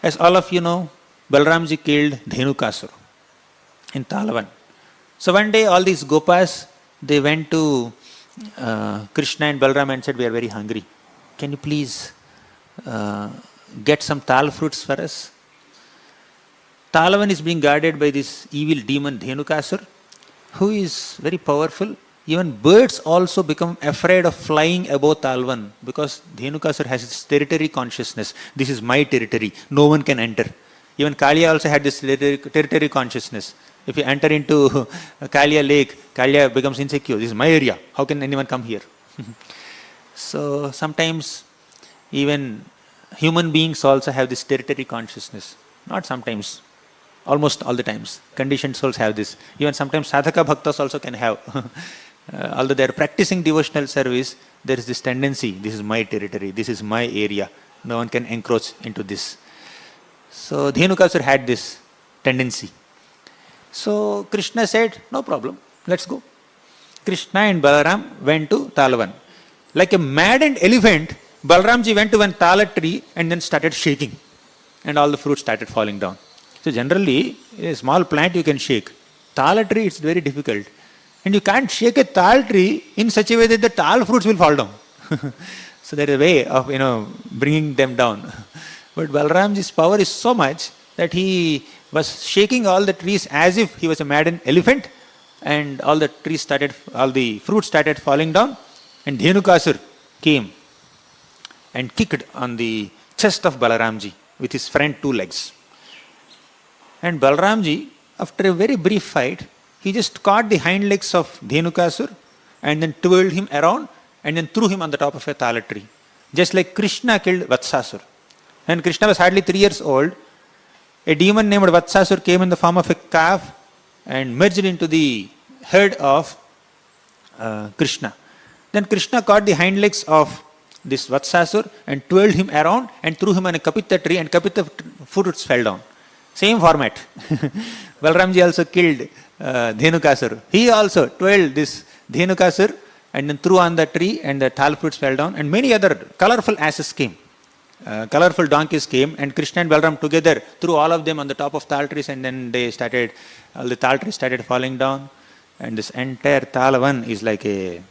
As all of you know, Balramji killed Dhenukasur in Talavan. So one day all these Gopas, they went to Krishna and Balram and said, we are very hungry. Can you please get some tal fruits for us? Talavan is being guarded by this evil demon Dhenukasur, who is very powerful. Even birds also become afraid of flying above Talavan because Dhenukasur has its territory consciousness. This is my territory. No one can enter. Even Kaliya also had this territory consciousness. If you enter into Kaliya lake, Kaliya becomes insecure. This is my area. How can anyone come here? So sometimes even human beings also have this territory consciousness. Not sometimes. Almost all the times. Conditioned souls have this. Even sometimes sadhaka bhaktas also can have. Although they are practicing devotional service, there is this tendency, this is my territory, this is my area. No one can encroach into this. So Dhenukasur had this tendency. So Krishna said, no problem, let's go. Krishna and Balaram went to Talavan. Like a maddened elephant, Balaramji went to one tala tree and then started shaking. And all the fruits started falling down. So generally, a small plant you can shake. Tala tree, it's very difficult. And you can't shake a tal tree in such a way that the tal fruits will fall down. So there is a way of, bringing them down. But Balaramji's power is so much that he was shaking all the trees as if he was a maddened elephant, and all the fruits started falling down, and Dhenukasur came and kicked on the chest of Balaramji with his front two legs. And Balaramji, after a very brief fight, he just caught the hind legs of Dhenukasur and then twirled him around and then threw him on the top of a tala tree. Just like Krishna killed Vatsasur. When Krishna was hardly 3 years old, a demon named Vatsasur came in the form of a calf and merged into the herd of Krishna. Then Krishna caught the hind legs of this Vatsasur and twirled him around and threw him on a kapita tree, and kapita fruits fell down. Same format. Balaramji also killed Dhenukasur. He also twirled this Dhenukasur and then threw on the tree, and the tal fruits fell down, and many other colorful asses came. Colorful donkeys came, and Krishna and Balaram together threw all of them on the top of tal trees, and then all the tal trees started falling down, and this entire Talavan is like a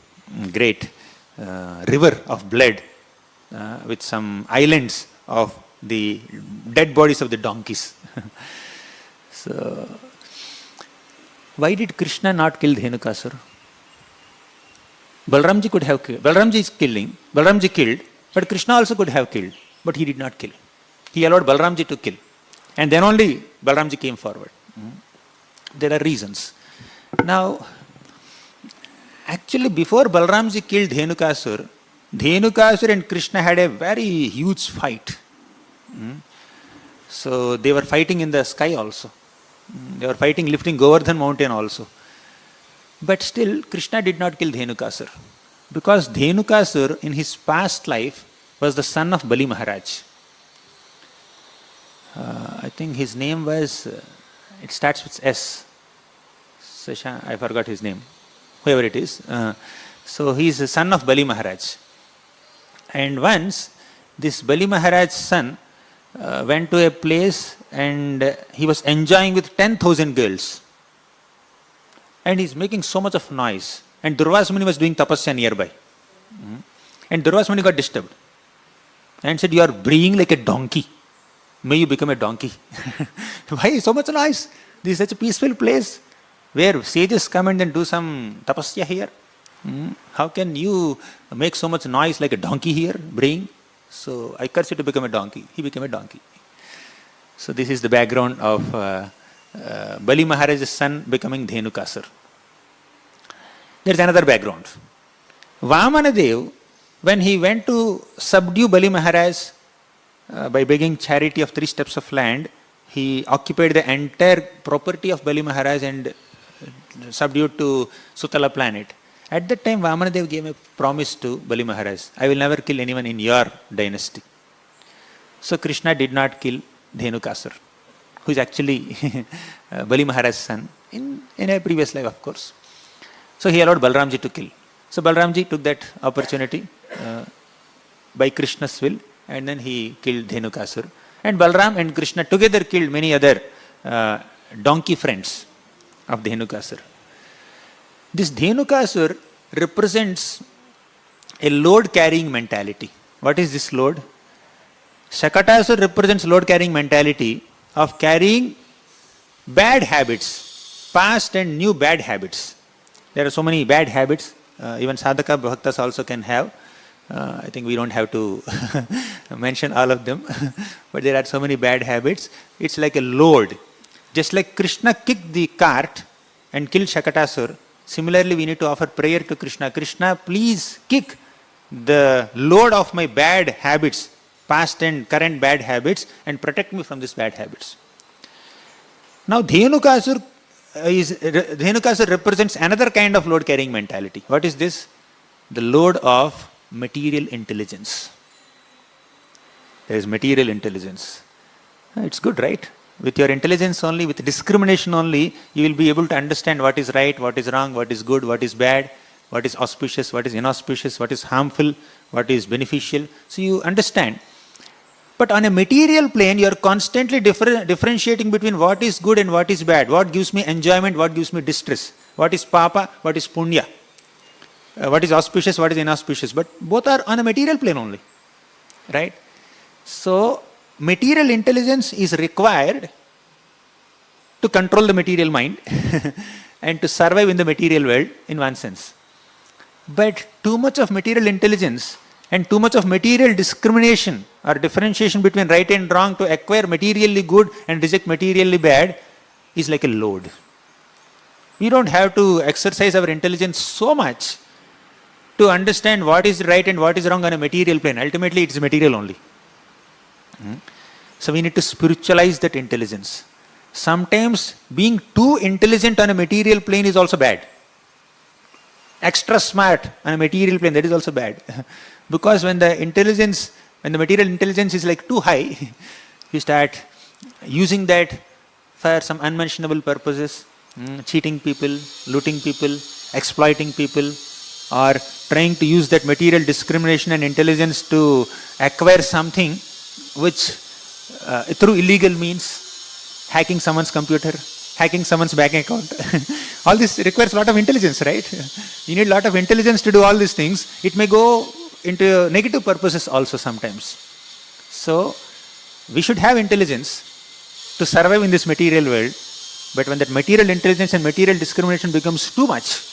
great river of blood with some islands of the dead bodies of the donkeys. So, why did Krishna not kill Dhenukasur? Balaramji could have killed. Balaramji killed, but Krishna also could have killed, but he did not kill. He allowed Balaramji to kill. And then only Balaramji came forward. There are reasons. Now, actually before Balaramji killed Dhenukasur, Dhenukasur and Krishna had a very huge fight. So they were fighting in the sky also. They were fighting lifting Govardhan mountain also. But still Krishna did not kill Dhenukasur, because Dhenukasur in his past life was the son of Bali Maharaj. I think his name was, it starts with S. I forgot his name. Whoever it is. So he is the son of Bali Maharaj. And once this Bali Maharaj's son went to a place and he was enjoying with 10,000 girls. And he's making so much of noise. And Durvasa Muni was doing tapasya nearby. And Durvasa Muni got disturbed and said, you are braying like a donkey. May you become a donkey. Why so much noise? This is such a peaceful place where sages come and then do some tapasya here. How can you make so much noise like a donkey here, braying? So I curse you to become a donkey. He became a donkey. So this is the background of Bali Maharaj's son becoming Dhenukasur. There is another background. Vamanadev, when he went to subdue Bali Maharaj by begging charity of 3 steps of land, he occupied the entire property of Bali Maharaj and subdued to Sutala planet. At that time, Vamanadev gave a promise to Bali Maharaj, I will never kill anyone in your dynasty. So Krishna did not kill Dhenukasur, who is actually Bali Maharaj's son, in a previous life, of course. So he allowed Balaramji to kill. So Balaramji took that opportunity by Krishna's will, and then he killed Dhenukasur. And Balram and Krishna together killed many other donkey friends of Dhenukasur. This Dhenukasur represents a load-carrying mentality. What is this load? Shakatasur represents load-carrying mentality of carrying bad habits, past and new bad habits. There are so many bad habits, even sadhaka bhaktas also can have. I think we don't have to mention all of them, but there are so many bad habits. It's like a load. Just like Krishna kicked the cart and killed Shakatasur, similarly we need to offer prayer to Krishna. Krishna, please kick the load of my bad habits, past and current bad habits, and protect me from these bad habits. Now Dhenukasur represents another kind of load carrying mentality. What is this? The load of material intelligence. There is material intelligence. It's good, right? With your intelligence only, with discrimination only, you will be able to understand what is right, what is wrong, what is good, what is bad, what is auspicious, what is inauspicious, what is harmful, what is beneficial. So you understand. But on a material plane, you are constantly differentiating between what is good and what is bad, what gives me enjoyment, what gives me distress, what is papa, what is punya, what is auspicious, what is inauspicious. But both are on a material plane only, right? So material intelligence is required to control the material mind and to survive in the material world in one sense. But too much of material intelligence and too much of material discrimination or differentiation between right and wrong to acquire materially good and reject materially bad is like a load. We don't have to exercise our intelligence so much to understand what is right and what is wrong on a material plane. Ultimately, it is material only. So we need to spiritualize that intelligence. Sometimes being too intelligent on a material plane is also bad. Extra smart on a material plane, that is also bad. Because when the material intelligence is like too high, you start using that for some unmentionable purposes, cheating people, looting people, exploiting people, or trying to use that material discrimination and intelligence to acquire something which through illegal means, hacking someone's computer, hacking someone's bank account. All this requires a lot of intelligence, right? You need a lot of intelligence to do all these things. It may go into negative purposes also sometimes. So, we should have intelligence to survive in this material world, but when that material intelligence and material discrimination becomes too much,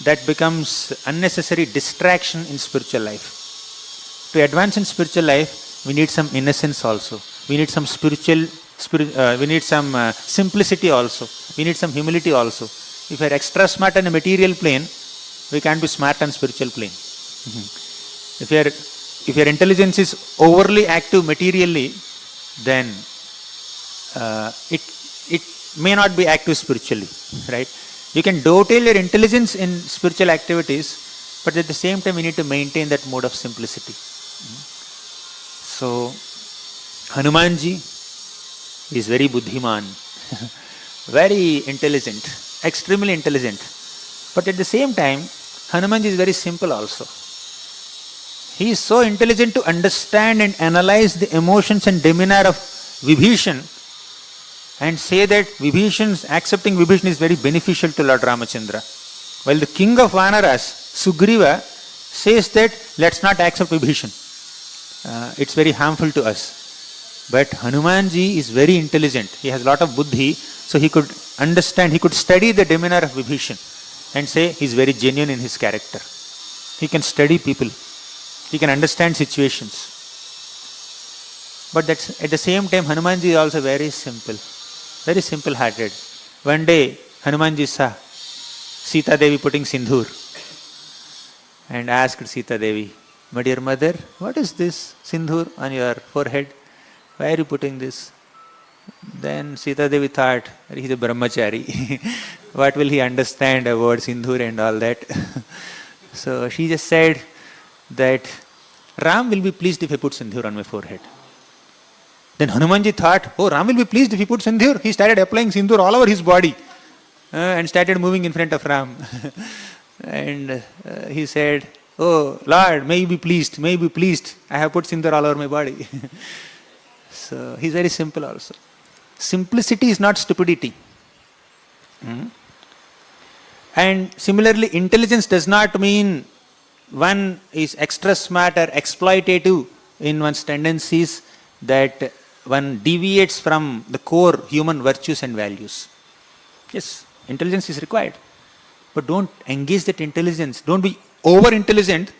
that becomes unnecessary distraction in spiritual life. To advance in spiritual life, we need some innocence also. We need some we need some simplicity also. We need some humility also. If we are extra smart on a material plane, we can't be smart on spiritual plane. If your intelligence is overly active materially, then it may not be active spiritually, right? You can dovetail your intelligence in spiritual activities, but at the same time, we need to maintain that mode of simplicity. So, Hanumanji is very buddhiman, very intelligent, extremely intelligent. But at the same time, Hanumanji is very simple also. He is so intelligent to understand and analyze the emotions and demeanor of Vibhishan and say that accepting Vibhishan is very beneficial to Lord Ramachandra. While the king of Vanaras, Sugriva, says that let's not accept Vibhishan. It's very harmful to us. But Hanumanji is very intelligent. He has a lot of buddhi, so he could understand, he could study the demeanor of Vibhishan and say he's very genuine in his character. He can study people. He can understand situations. But that's, at the same time, Hanumanji is also very simple-hearted. One day, Hanumanji saw Sita Devi putting sindhur and asked Sita Devi, "My dear mother, what is this sindhur on your forehead? Why are you putting this?" Then Sita Devi thought, he's a brahmachari. What will he understand about sindhur and all that? So she just said that Ram will be pleased if I put sindhur on my forehead. Then Hanumanji thought, oh, Ram will be pleased if he puts sindhur. He started applying sindhur all over his body and started moving in front of Ram. And he said, "Oh Lord, may you be pleased, may you be pleased. I have put sindhur all over my body." So he's very simple also. Simplicity is not stupidity. And similarly, intelligence does not mean one is extra smart or exploitative in one's tendencies, that one deviates from the core human virtues and values. Yes, intelligence is required, but don't engage that intelligence. Don't be over intelligent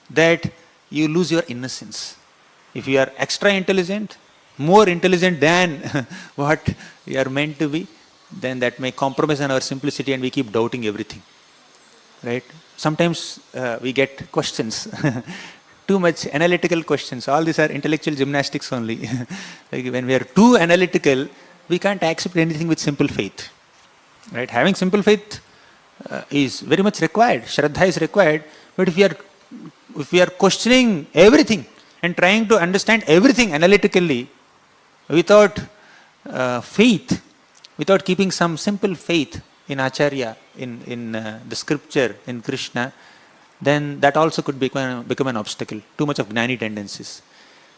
that you lose your innocence. If you are extra intelligent, more intelligent than what you are meant to be, then that may compromise on our simplicity and we keep doubting everything. Right? Sometimes we get questions, too much analytical questions. All these are intellectual gymnastics only. Like when we are too analytical, we can't accept anything with simple faith. Right? Having simple faith is very much required. Shraddha is required. But if we are questioning everything and trying to understand everything analytically without faith, without keeping some simple faith in Acharya, in the scripture, in Krishna, then that also could become an obstacle. Too much of gnani tendencies.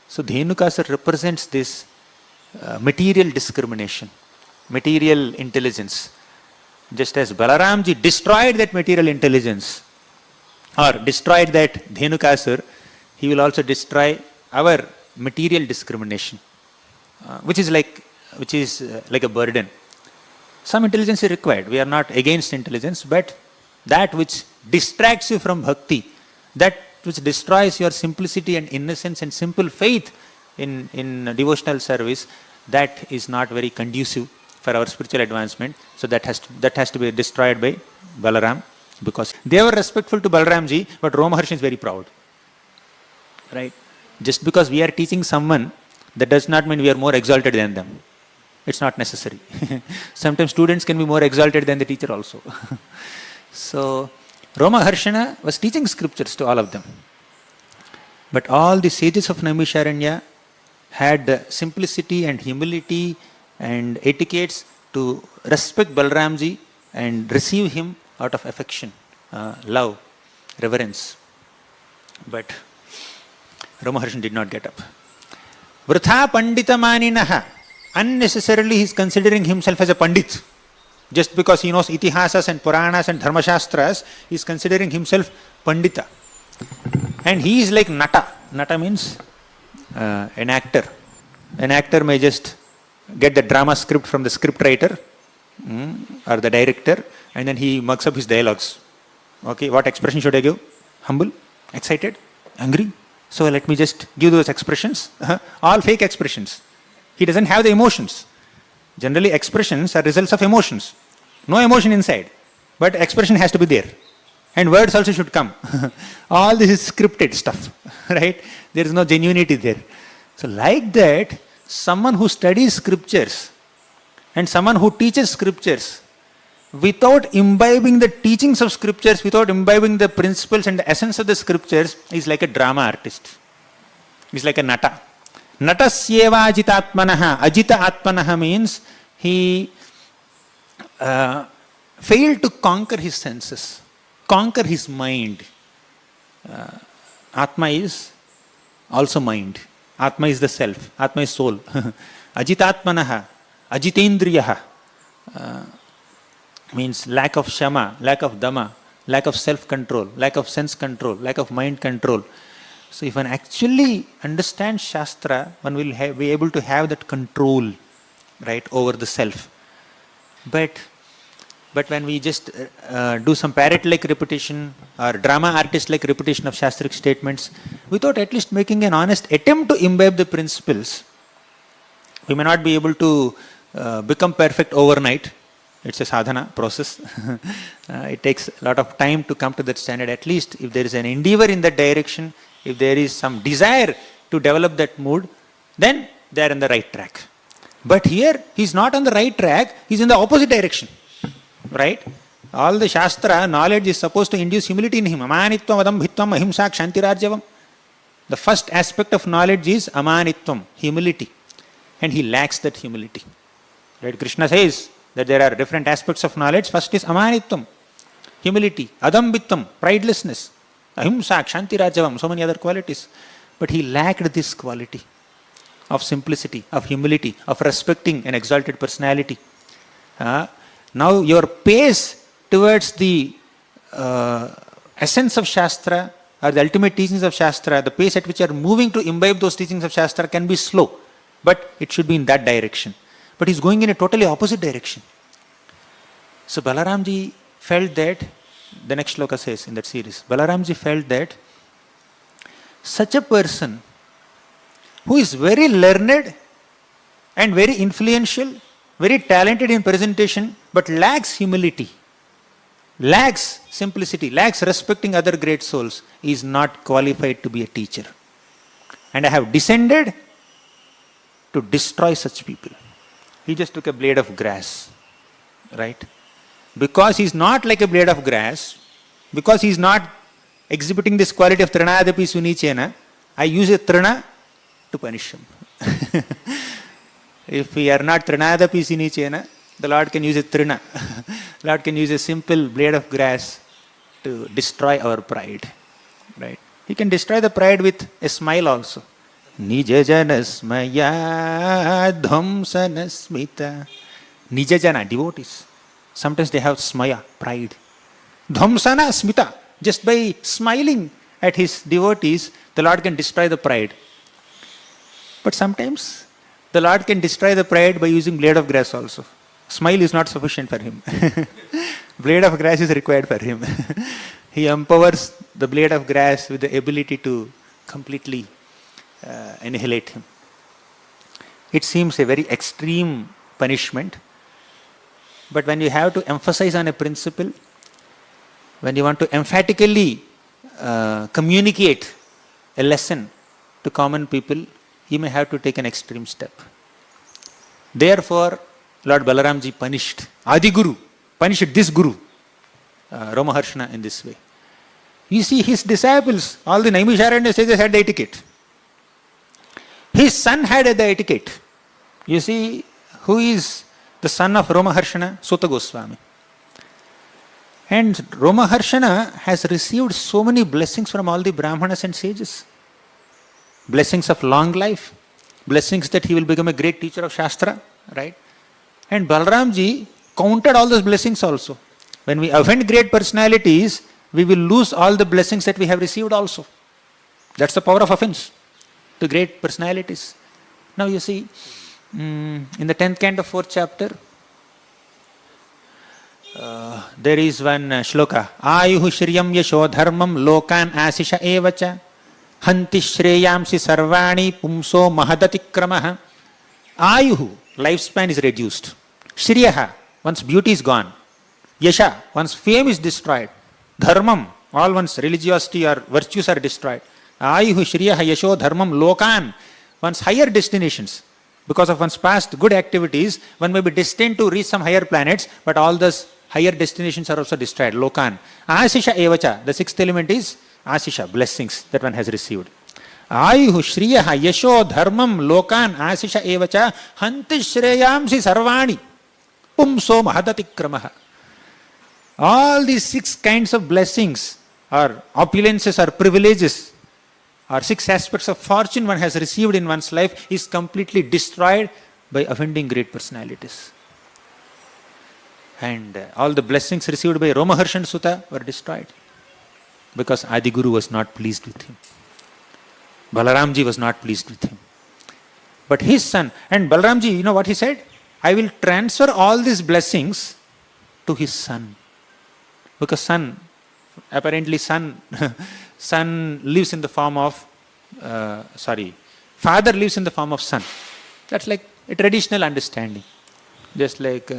So Dhenukasur represents this material discrimination, material intelligence. Just as Balaramji destroyed that material intelligence, or destroyed that Dhenukasur, he will also destroy our material discrimination, which is like a burden. Some intelligence is required. We are not against intelligence, but that which distracts you from bhakti, that which destroys your simplicity and innocence and simple faith in devotional service, that is not very conducive for our spiritual advancement. So that has to be destroyed by Balaram, because they were respectful to Balaramji, but Romaharshi is very proud. Right? Just because we are teaching someone, that does not mean we are more exalted than them. It's not necessary. Sometimes students can be more exalted than the teacher also. So Romaharshana was teaching scriptures to all of them. But all the sages of Naimisharanya had simplicity and humility and etiquettes to respect Balramji and receive him out of affection, love, reverence. But Romaharshan did not get up. Vritha pandita maninaha. Unnecessarily he is considering himself as a pandit. Just because he knows itihasas and puranas and dharmashastras, he is considering himself pandita. And he is like nata. Nata means an actor. An actor may just get the drama script from the script writer or the director, and then he mugs up his dialogues. Okay, what expression should I give? Humble? Excited? Angry? So let me just give those expressions. All fake expressions. He doesn't have the emotions. Generally, expressions are results of emotions. No emotion inside, but expression has to be there. And words also should come. All this is scripted stuff, right? There is no genuinity there. So like that, someone who studies scriptures and someone who teaches scriptures without imbibing the teachings of scriptures, without imbibing the principles and the essence of the scriptures, is like a drama artist. He's like a nata. Natasyeva ajitatmanaha. Ajita atmanaha means he failed to conquer his senses, conquer his mind. Atma is also mind. Atma is the self. Atma is soul. Ajitatmanaha. Ajitendriyaha. Means lack of shama, lack of dhamma, lack of self-control, lack of sense control, lack of mind control. So if one actually understands Shastra, one will be able to have that control, right, over the self. But when we just do some parrot-like repetition or drama artist-like repetition of Shastric statements, without at least making an honest attempt to imbibe the principles, we may not be able to become perfect overnight. It's a sadhana process. It takes a lot of time to come to that standard. At least if there is an endeavor in that direction, if there is some desire to develop that mood, then they are on the right track. But here, he is not on the right track, he is in the opposite direction. Right? All the Shastra knowledge is supposed to induce humility in him. Amanitvam, adambhitvam, ahimsa, kshantirajyavam. The first aspect of knowledge is amanitvam, humility. And he lacks that humility. Right? Krishna says that there are different aspects of knowledge. First is amanitvam, humility. Adambhitvam, pridelessness. Ahimsa, kshantirajyavam, so many other qualities. But he lacked this quality. of simplicity, of humility, of respecting an exalted personality. Now your pace towards the essence of Shastra or the ultimate teachings of Shastra, the pace at which you are moving to imbibe those teachings of Shastra can be slow, but it should be in that direction. But he's going in a totally opposite direction. So Balaramji felt that, the next shloka says in that series, Balaramji felt that such a person who is very learned and very influential, very talented in presentation, but lacks humility, lacks simplicity, lacks respecting other great souls, is not qualified to be a teacher. And I have descended to destroy such people. He just took a blade of grass, right? Because he is not like a blade of grass, because he is not exhibiting this quality of trinadapi sunichena, I use a trina to punish him. If we are not trinadapi sunichena, the Lord can use a trina. Lord can use a simple blade of grass to destroy our pride. Right? He can destroy the pride with a smile also. Nijajana smaya dhamsana smita. Nijajana, devotees. Sometimes they have smaya, pride. Dhamsana smita. Just by smiling at his devotees, the Lord can destroy the pride. But sometimes the Lord can destroy the pride by using blade of grass also. Smile is not sufficient for him. Blade of grass is required for him. He empowers the blade of grass with the ability to completely annihilate him. It seems a very extreme punishment. But when you have to emphasize on a principle, when you want to emphatically communicate a lesson to common people, you may have to take an extreme step. Therefore, Lord Balaramji punished Adi Guru, punished this Guru, Romaharshana, in this way. You see, his disciples, all the Naimisharanya sages had the etiquette. His son had the etiquette. You see, who is the son of Romaharshana? Sutta Goswami. And Romaharshana has received so many blessings from all the Brahmanas and sages. Blessings of long life, blessings that he will become a great teacher of Shastra, right? And Balaramji counted all those blessings also. When we offend great personalities, we will lose all the blessings that we have received also. That's the power of offense to great personalities. Now you see, in the 10th canto, 4th chapter, there is one shloka. Ayuhu shriyam yasho dharmam lokan asisha evacha hanti shreyamsi sarvani pumso mahadatikramaha. Ayuhu, lifespan is reduced. Shriyaha, one's beauty is gone. Yasha, one's fame is destroyed. Dharmam, all one's religiosity or virtues are destroyed. Ayuhu shriyaha yasho dharmam lokan, one's higher destinations. Because of one's past good activities, one may be destined to reach some higher planets, but all those higher destinations are also destroyed. Lokan. Asisha evacha, the sixth element is asisha, blessings that one has received. Ayuhu shriyaha yasho dharmam lokan asisha evacha hanti shreyamsi sarvani pumso mahadatikramaha. All these 6 kinds of blessings or opulences or privileges or 6 aspects of fortune one has received in one's life is completely destroyed by offending great personalities. And all the blessings received by Romaharshan Sutta were destroyed because Adi Guru was not pleased with him. Balaramji was not pleased with him. But his son, and Balaramji, you know what he said? I will transfer all these blessings to his son. Because son lives in the form of, father lives in the form of son. That's like a traditional understanding. Just like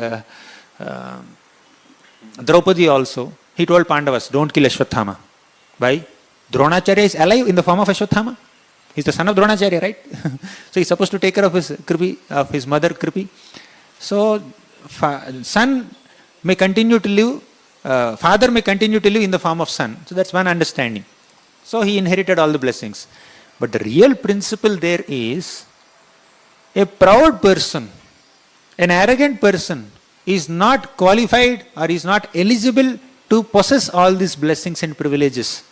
Draupadi also, he told Pandavas, don't kill Ashwathama. Why? Dronacharya is alive in the form of Ashwathama. He's the son of Dronacharya, right? So he's supposed to take care of his Kripi, of his mother Kripi. So son may continue to live, father may continue to live in the form of son. So that's one understanding. So he inherited all the blessings. But the real principle there is, a proud person, an arrogant person is not qualified or is not eligible to possess all these blessings and privileges.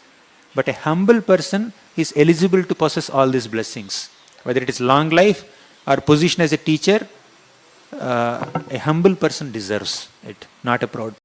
But a humble person is eligible to possess all these blessings. whether it is long life or position as a teacher, a humble person deserves it, not a proud